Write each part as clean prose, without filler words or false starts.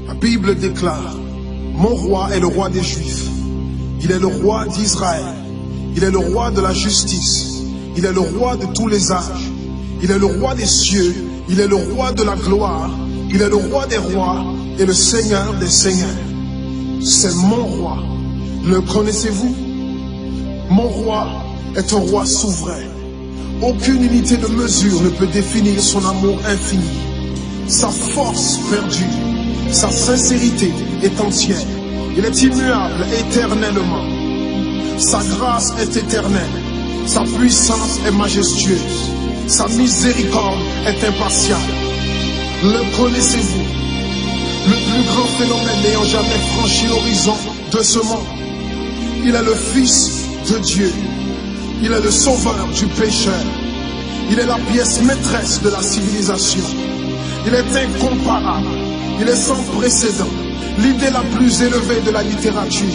La Bible déclare, mon roi est le roi des Juifs. Il est le roi d'Israël. Il est le roi de la justice. Il est le roi de tous les âges. Il est le roi des cieux. Il est le roi de la gloire. Il est le roi des rois et le Seigneur des seigneurs. C'est mon roi. Le connaissez-vous? Mon roi est un roi souverain. Aucune unité de mesure ne peut définir son amour infini. Sa force perdue, sa sincérité est entière. Il est immuable éternellement. Sa grâce est éternelle. Sa puissance est majestueuse. Sa miséricorde est impartiale. Le connaissez-vous? Le plus grand phénomène n'ayant jamais franchi l'horizon de ce monde. Il est le Fils de Dieu. Il est le sauveur du pécheur. Il est la pièce maîtresse de la civilisation. Il est incomparable. Il est sans précédent. L'idée la plus élevée de la littérature.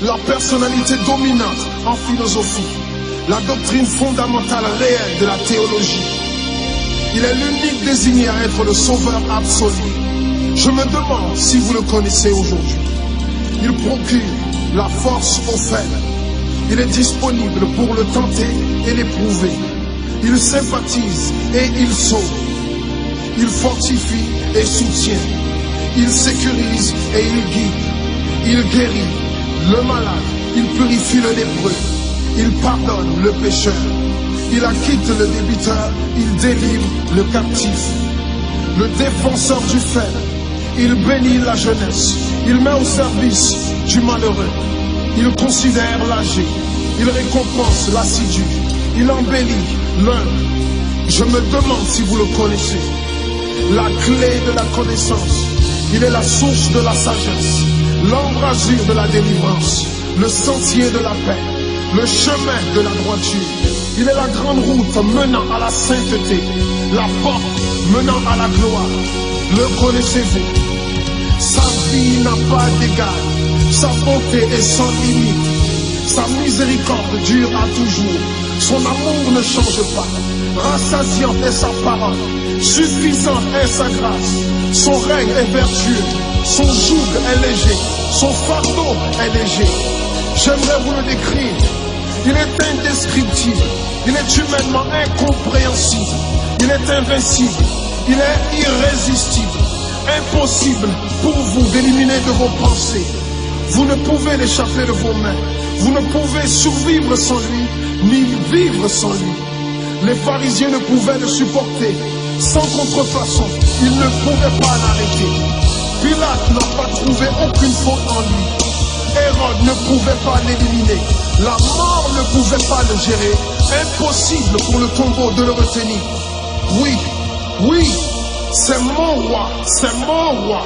La personnalité dominante en philosophie. La doctrine fondamentale réelle de la théologie. Il est l'unique désigné à être le sauveur absolu. Je me demande si vous le connaissez aujourd'hui. Il procure la force aux faibles. Il est disponible pour le tenter et l'éprouver. Il sympathise et il sauve. Il fortifie et soutient. Il sécurise et il guide. Il guérit le malade. Il purifie le lépreux. Il pardonne le pécheur. Il acquitte le débiteur. Il délivre le captif. Le défenseur du faible. Il bénit la jeunesse. Il met au service du malheureux. Il considère l'âgé. Il récompense l'assidu. Il embellit l'humble. Je me demande si vous le connaissez. La clé de la connaissance. Il est la source de la sagesse. L'embrasure de la délivrance. Le sentier de la paix. Le chemin de la droiture. Il est la grande route menant à la sainteté. La porte menant à la gloire. Le connaissez-vous? Sa vie n'a pas d'égal. Sa bonté est sans limite. Sa miséricorde dure à toujours. Son amour ne change pas. Rassasiante est sa parole. Suffisante est sa grâce. Son règne est vertueux. Son joug est léger. Son fardeau est léger. J'aimerais vous le décrire. Il est indescriptible. Il est humainement incompréhensible. Il est invincible. Il est irrésistible. Impossible pour vous d'éliminer de vos pensées. Vous ne pouvez l'échapper de vos mains. Vous ne pouvez survivre sans lui, ni vivre sans lui. Les pharisiens ne pouvaient le supporter. Sans contrefaçon, ils ne pouvaient pas l'arrêter. Pilate n'a pas trouvé aucune faute en lui. Hérode ne pouvait pas l'éliminer. La mort ne pouvait pas le gérer. Impossible pour le tombeau de le retenir. Oui, oui, c'est mon roi, c'est mon roi.